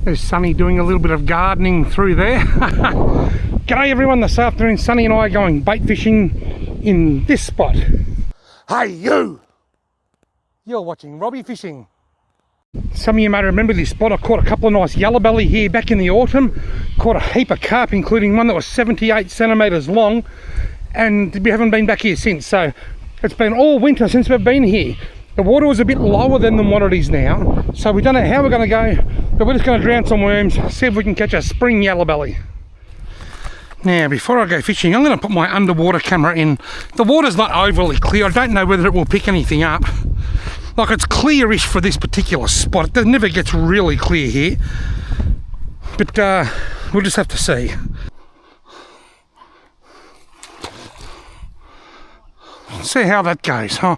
There's Sunny doing a little bit of gardening through there. G'day everyone, this afternoon Sunny and I are going bait fishing in this spot. Hey you! You're watching Robbie Fishing. Some of you may remember this spot. I caught a couple of nice yellow belly here back in the autumn. Caught a heap of carp, including one that was 78 centimetres long, and we haven't been back here since. So it's been all winter since we've been here. The water was a bit lower than what it is now, so we don't know how we're going to go, but we're just going to drown some worms, see if we can catch a spring yellow belly. Now, before I go fishing, I'm going to put my underwater camera in. The water's not overly clear. I don't know whether it will pick anything up. Like, it's clearish for this particular spot. It never gets really clear here, but we'll just have to see. See how that goes. I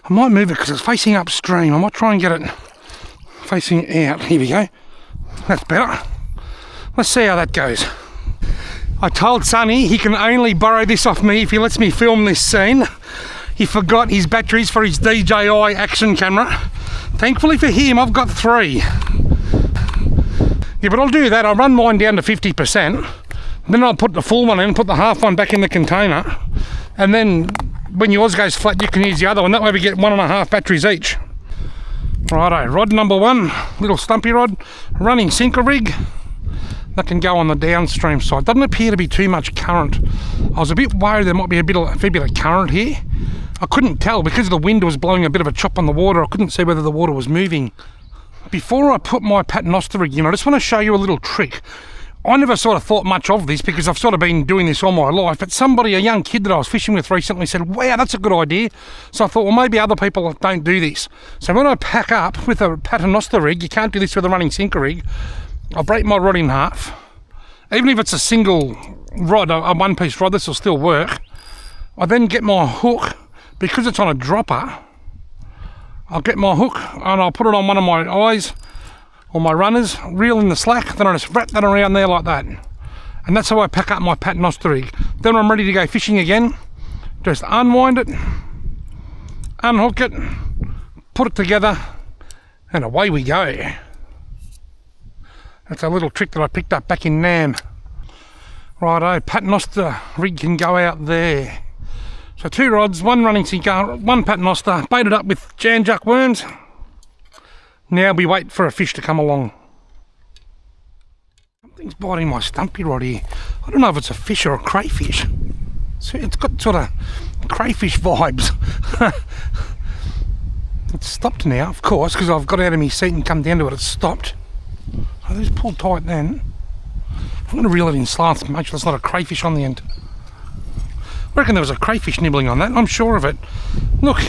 might move it because it's facing upstream. I might try and get it facing out. Here we go. That's better. Let's see how that goes. I told Sonny he can only borrow this off me if he lets me film this scene. He forgot his batteries for his DJI action camera. Thankfully for him, I've got 3. Yeah, but I'll do that. I'll run mine down to 50%. Then I'll put the full one in, put the half one back in the container. And then when yours goes flat, you can use the other one. That way we get 1.5 batteries each. Righto, rod number 1, little stumpy rod, running sinker rig. That can go on the downstream side. Doesn't appear to be too much current. I was a bit worried there might be a fair bit of current here. I couldn't tell because the wind was blowing a bit of a chop on the water. I couldn't see whether the water was moving. Before I put my paternoster rig in, I just want to show you a little trick. I never sort of thought much of this because I've sort of been doing this all my life, but somebody, a young kid that I was fishing with recently said, wow, that's a good idea. So I thought, well, maybe other people don't do this. So when I pack up with a paternoster rig, you can't do this with a running sinker rig, I'll break my rod in half. Even if it's a single rod, a one-piece rod, this will still work. I then get my hook, because it's on a dropper, I'll get my hook and I'll put it on one of my eyes or my runners, reel in the slack, then I just wrap that around there like that. And that's how I pack up my paternoster rig. Then I'm ready to go fishing again. Just unwind it, unhook it, put it together, and away we go. That's a little trick that I picked up back in Nam. Righto, paternoster rig can go out there. So 2 rods, 1 running sinker, 1 paternoster, baited up with janjuck worms. Now we wait for a fish to come along. Something's biting my stumpy rod here. I don't know if it's a fish or a crayfish. So it's got sort of crayfish vibes. It's stopped now, of course, because I've got out of my seat and come down to it. It's stopped. Oh, just pull tight then. I'm going to reel it in slants, make sure there's not a crayfish on the end. I reckon there was a crayfish nibbling on that. I'm sure of it. Look,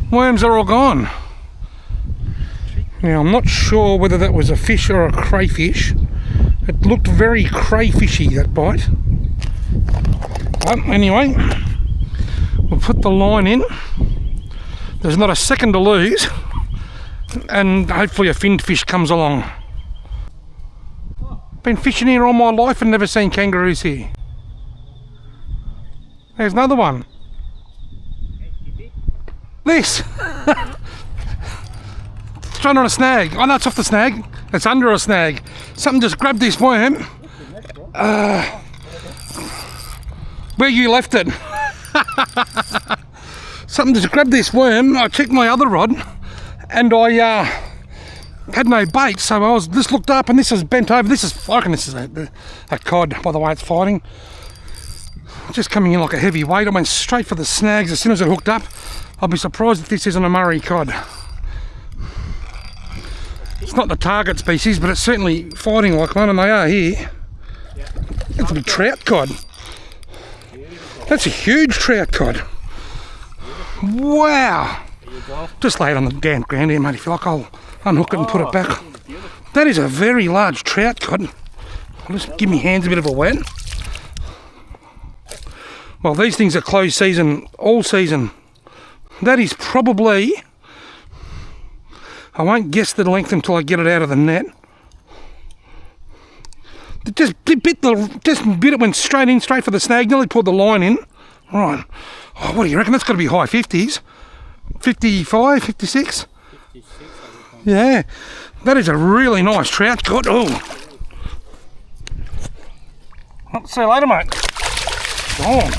worms are all gone. Now, I'm not sure whether that was a fish or a crayfish. It looked very crayfishy, that bite. But anyway, we'll put the line in. There's not a second to lose. And hopefully a finned fish comes along. Been fishing here all my life and never seen kangaroos here. There's another one. This! Thrown on a snag. Oh no, it's off the snag. It's under a snag. Something just grabbed this worm. Where you left it. Something just grabbed this worm. I checked my other rod and I had no bait, so I just looked up and this is bent over. This is, I reckon this is a cod by the way it's fighting. Just coming in like a heavy weight. I went straight for the snags as soon as I hooked up. I'll be surprised if this isn't a Murray cod. It's not the target species, but it's certainly fighting like one, and they are here. It's a big trout cod. That's a huge trout cod. Wow. Just lay it on the damp ground here, mate. If you like, I'll unhook it and put it back. That is a very large trout cod. I'll just give my hands a bit of a wet. Well, these things are closed season, all season. That is probably, I won't guess the length until I get it out of the net. Just bit it, went straight in, straight for the snag, nearly pulled the line in. Right. Oh, what do you reckon? That's got to be high 50s. 55, 56? 56, Yeah, that is a really nice trout cod. Oh, see you later, mate. Oh,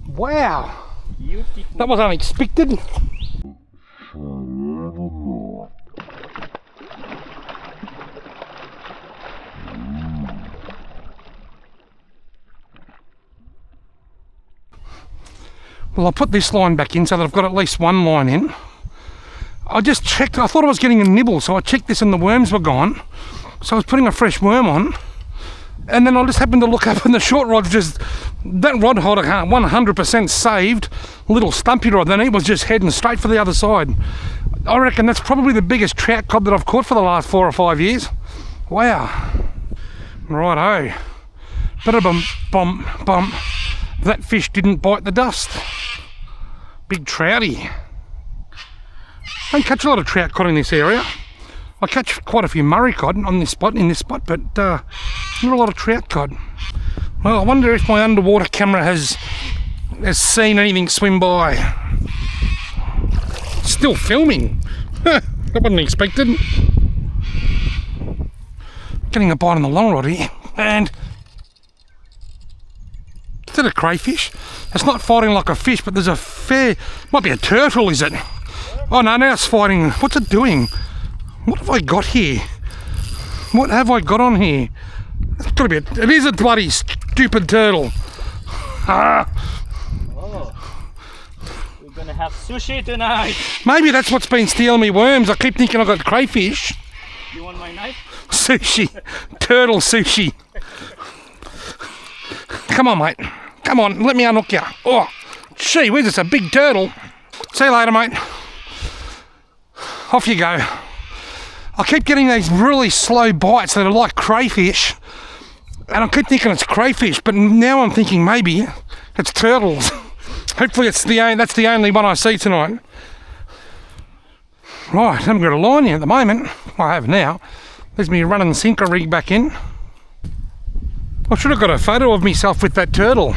wow, Beautiful. that was unexpected. Well, I put this line back in so that I've got at least one line in. I just checked, I thought I was getting a nibble, so I checked this and the worms were gone. So I was putting a fresh worm on, and then I just happened to look up and the short rod's just, that rod holder 100% saved, little stumpy rod, then it was just heading straight for the other side. I reckon that's probably the biggest trout cod that I've caught for the last 4 or 5 years. Wow. Righto. Bum. That fish didn't bite the dust. Big trouty. I don't catch a lot of trout cod in this area. I catch quite a few Murray cod on this spot, but not a lot of trout cod. Well, I wonder if my underwater camera has seen anything swim by. Still filming. That wasn't expected. Getting a bite on the long rod here, and is it a crayfish? It's not fighting like a fish, but there's a fair, might be a turtle, is it? Oh no, now it's fighting. What's it doing? What have I got here? What have I got on here? It's gotta be it is a bloody stupid turtle. Ah. Oh, we're gonna have sushi tonight. Maybe that's what's been stealing me worms. I keep thinking I've got crayfish. You want my knife? Sushi. Turtle sushi. Come on, mate. Come on, let me unhook you. Oh, gee whiz, it's a big turtle. See you later, mate. Off you go. I keep getting these really slow bites that are like crayfish, and I keep thinking it's crayfish, but now I'm thinking maybe it's turtles. Hopefully that's the only one I see tonight. Right, I haven't got a line here at the moment. Well, I have now. There's me running sinker rig back in. I should have got a photo of myself with that turtle.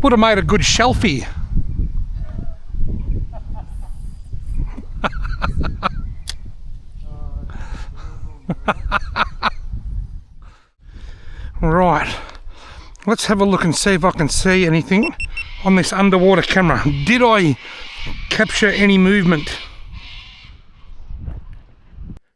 Would have made a good shelfie. Right, let's have a look and see if I can see anything on this underwater camera. Did I capture any movement?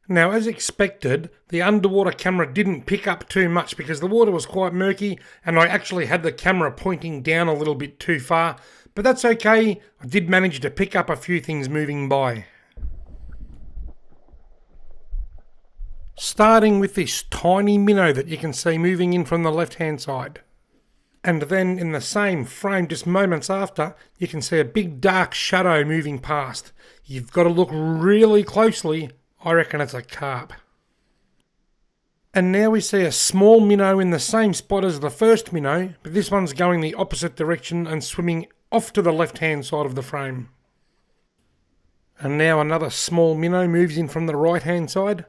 Now, as expected, the underwater camera didn't pick up too much because the water was quite murky and I actually had the camera pointing down a little bit too far, but that's okay. I did manage to pick up a few things moving by. Starting with this tiny minnow that you can see moving in from the left-hand side. And then in the same frame, just moments after, you can see a big dark shadow moving past. You've got to look really closely. I reckon it's a carp. And now we see a small minnow in the same spot as the first minnow, but this one's going the opposite direction and swimming off to the left-hand side of the frame. And now another small minnow moves in from the right-hand side.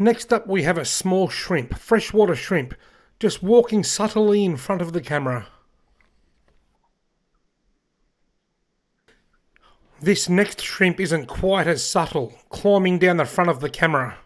Next up we have a small shrimp, freshwater shrimp, just walking subtly in front of the camera. This next shrimp isn't quite as subtle, climbing down the front of the camera.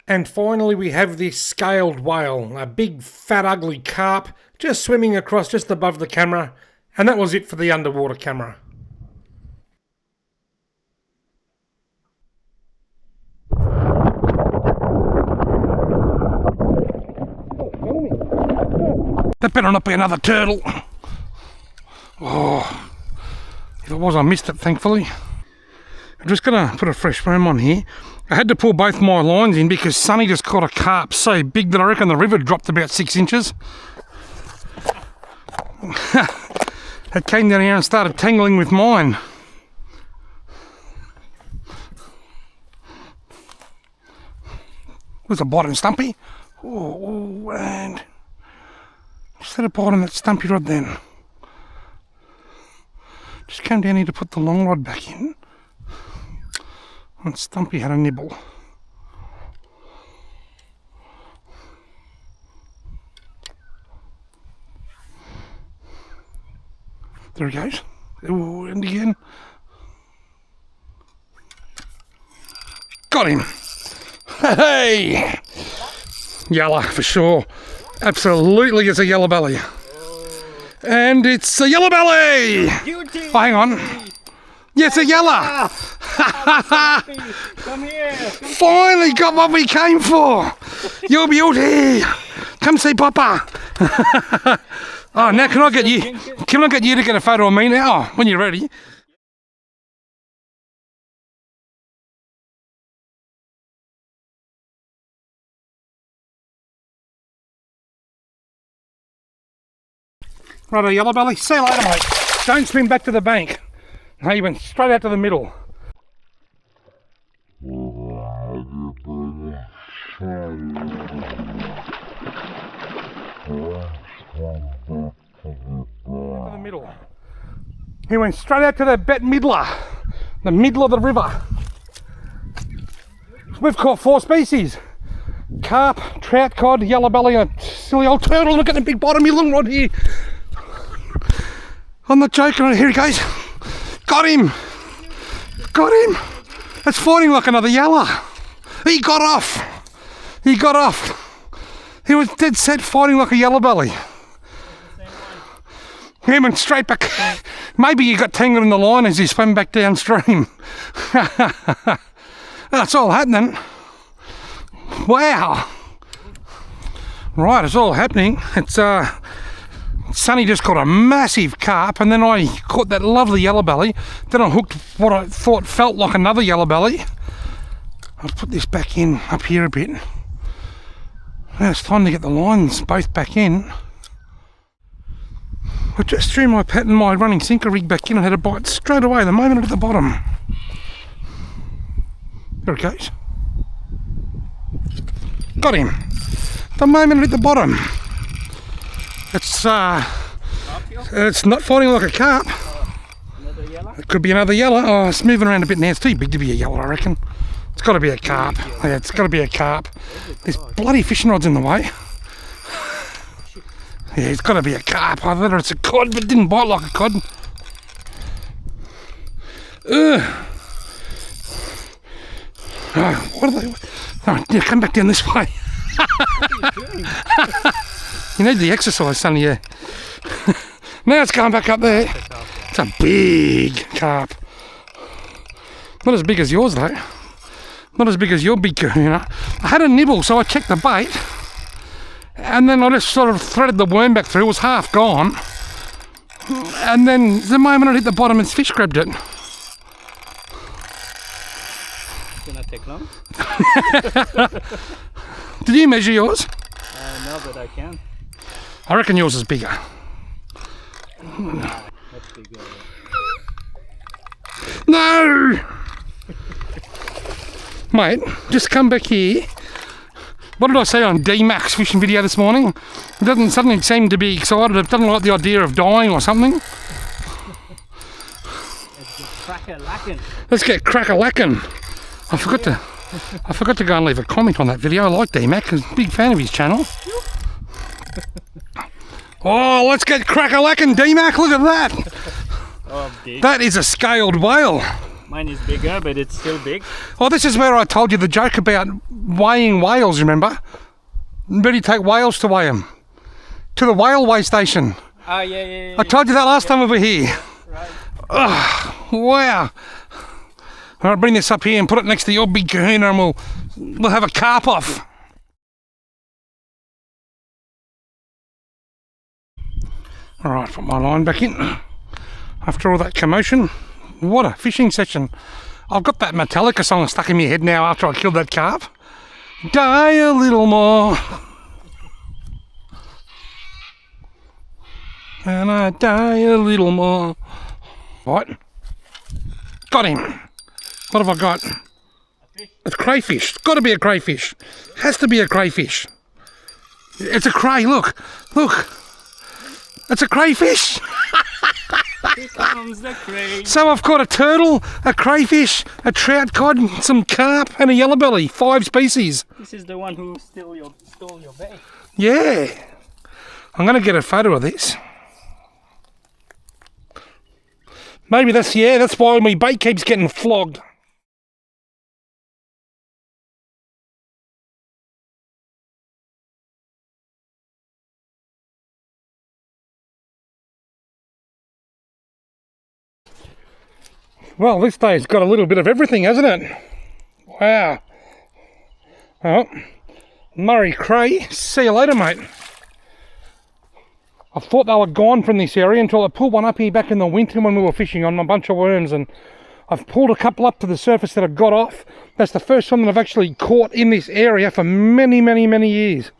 And finally we have this scaled whale, a big fat ugly carp, just swimming across just above the camera, and that was it for the underwater camera. That better not be another turtle. Oh, if it was, I missed it, thankfully. I'm just going to put a fresh worm on here. I had to pull both my lines in because Sonny just caught a carp so big that I reckon the river dropped about 6 inches. It came down here and started tangling with mine. Was a bottom stumpy. Oh, and just had a bite on that stumpy rod then. Just came down here to put the long rod back in. And Stumpy had a nibble. There he goes. Ooh, and again. Got him. Hey! Yellow for sure. Absolutely it's a yellow belly. And it's a yellow belly! Oh, hang on. Yes, a yellow! Come here! Finally got what we came for! Your beauty! Come see Papa! Oh, now can I get you to get a photo of me now? When you're ready. Right, a yellow belly. See you later, mate. Don't swim back to the bank. No, you went straight out to the middle. To the middle. He went straight out to the Bette Midler, the middle of the river. We've caught 4 species. Carp, trout, cod, yellow belly, and a silly old turtle. Look at the big bottom, you little rod here. I'm not joking, here he goes. Got him! Got him! It's fighting like another yellow. He got off! He got off! He was dead set fighting like a yellow belly. He went straight back. Maybe he got tangled in the line as he swam back downstream. That's all happening. Wow! Right, it's all happening. It's Sonny just caught a massive carp, and then I caught that lovely yellow belly. Then I hooked what I thought felt like another yellow belly. I'll put this back in up here a bit. Now it's time to get the lines both back in. I just threw my pattern, my running sinker rig back in and had a bite straight away the moment I hit the bottom. There it goes. Got him. The moment I hit the bottom. It's not fighting like a carp. Another yellow? It could be another yellow. Oh, it's moving around a bit now. It's too big to be a yellow, I reckon. It's got to be a carp. Yeah, it's got to be a carp. There's bloody fishing rods in the way. Yeah, it's got to be a carp. I thought it's a cod, but it didn't bite like a cod. Ugh. Oh, what are they? Oh, yeah, come back down this way. You need the exercise, Sonny, yeah. Now it's going back up there. It's a big carp. Not as big as yours, though. Not as big as your big kahuna. I had a nibble, so I checked the bait. And then I just sort of threaded the worm back through. It was half gone. And then the moment I hit the bottom, its fish grabbed it. It's gonna take long? Did you measure yours? No, but I can. I reckon yours is bigger. That's bigger. No! Mate, just come back here. What did I say on D-Max fishing video this morning? It doesn't suddenly seem to be excited. It doesn't like the idea of dying or something. It's crack-a-lackin'. Let's get crack-a-lackin'. I forgot to go and leave a comment on that video. I like D-Mac. I'm a big fan of his channel. Oh, let's get crack-a-lackin', D-Mac. Look at that. Oh, big. That is a scaled whale. Mine is bigger, but it's still big. Oh, this is where I told you the joke about weighing whales, remember? Where do you take whales to weigh them? To the whale weigh station. Oh, yeah. I told you that last time we were here. Right. Oh, wow. All right, bring this up here and put it next to your big kahuna and we'll have a carp off. All right, put my line back in. After all that commotion, what a fishing session. I've got that Metallica song stuck in my head now after I killed that carp. Die a little more. And I die a little more. What? Got him. What have I got? It's crayfish. It's got to be a crayfish. Has to be a crayfish. It's a cray, look. Look. It's a crayfish. Here comes the crane. So I've caught a turtle, a crayfish, a trout cod, some carp and a yellow belly. 5 species. This is the one who stole your bait. Yeah. I'm going to get a photo of this. Maybe that's why my bait keeps getting flogged. Well, this day's got a little bit of everything, hasn't it? Wow. Well, Murray Cray, see you later, mate. I thought they were gone from this area until I pulled one up here back in the winter when we were fishing on a bunch of worms, and I've pulled a couple up to the surface that I got off. That's the first one that I've actually caught in this area for many, many, many years.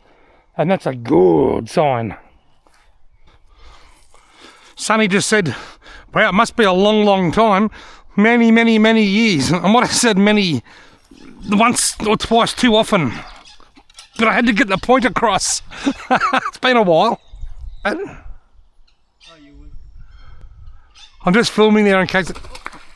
And that's a good sign. Sonny just said, wow, it must be a long, long time. Many, many, many years. I might have said many, once or twice too often. But I had to get the point across. It's been a while. I'm just filming there in case,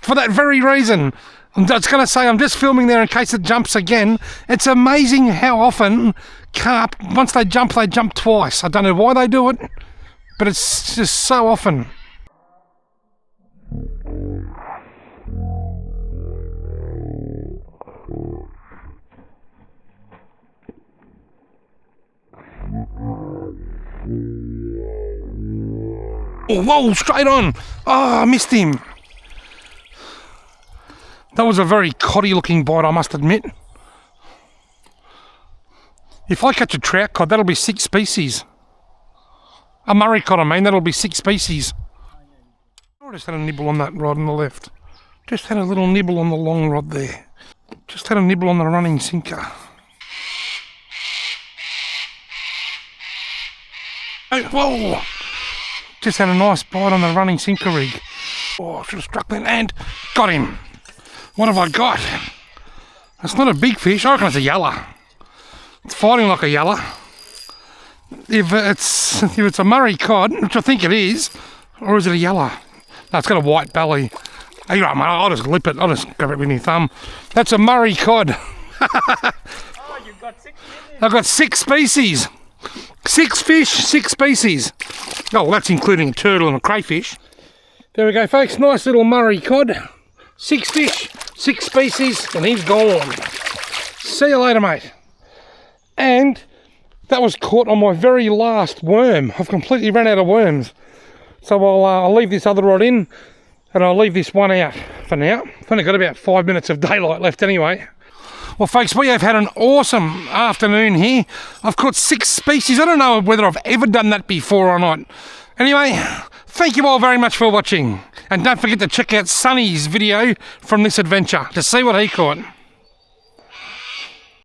for that very reason. I'm just going to say I'm just filming there in case it jumps again. It's amazing how often carp, once they jump twice. I don't know why they do it, but it's just so often. Oh, whoa, straight on. Oh, I missed him. That was a very coddy looking bite, I must admit. If I catch a trout cod, that'll be 6 species. A Murray cod, I mean, that'll be 6 species. I just had a nibble on that rod on the left. Just had a little nibble on the long rod there. Just had a nibble on the running sinker. Oh, whoa! Just had a nice bite on the running sinker rig. Oh, I should have struck that and got him. What have I got? It's not a big fish. I reckon it's a yellow. It's fighting like a yellow. If it's a Murray cod, which I think it is, or is it a yellow? No, it's got a white belly. Hey, right, mate, I'll just lip it. I'll just grab it with my thumb. That's a Murray cod. Oh, you've got 6 minutes. I've got 6 species. 6 fish, 6 species. Oh, well, that's including a turtle and a crayfish. There we go, folks. Nice little Murray cod. 6 fish, 6 species, and he's gone. See you later, mate. And that was caught on my very last worm. I've completely run out of worms. So I'll leave this other rod in, and I'll leave this one out for now. I've only got about 5 minutes of daylight left anyway. Well, folks, we have had an awesome afternoon here. I've caught 6 species. I don't know whether I've ever done that before or not. Anyway, thank you all very much for watching. And don't forget to check out Sonny's video from this adventure to see what he caught.